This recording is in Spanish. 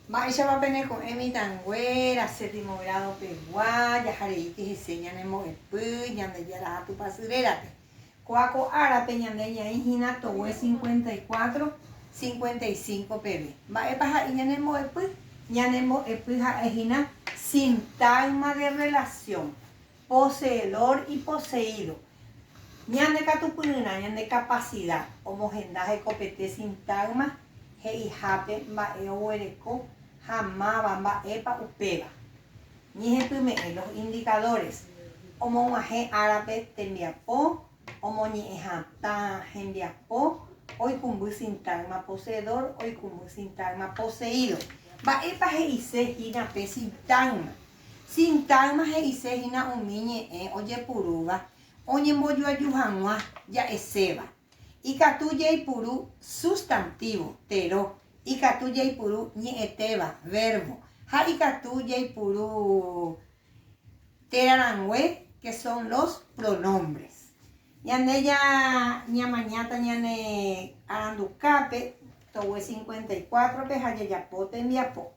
Maisha va a pener con emitanguera, séptimo grado peguaya, jareiti enseñan en moepu, ñande ya tu pasurera. Coaco árabe, ñande ya hijina, towe 54, 55 pb. Va a pasar y ñande moepu, ñande moepu hijina, sintagma de relación, poseedor y poseído. Ñande catupurina, ñande capacidad, homogendaje copete sintagma, heijape, mbae huereco, jamaba, mbaepa, upeba. Ñijetume los indicadores. Omomaje árabe tembiapo, omoñejata gembiapo, hoy cumbu sintagma poseedor, hoy cumbu sintagma poseído. Mbaepa heise hina pe sintagma. Sintagma heise hina umiñe oye puruga. Oye moyo ayujanwa ya eseba. Ikatuya y puru sustantivo, tero. Ikatuya y puru ni eteba, verbo. Ha ikatuya y puru terarangüe, que son los pronombres. Ñande ya ñamañata ñane aranducape, towe 54 peja ya yapote enviapo.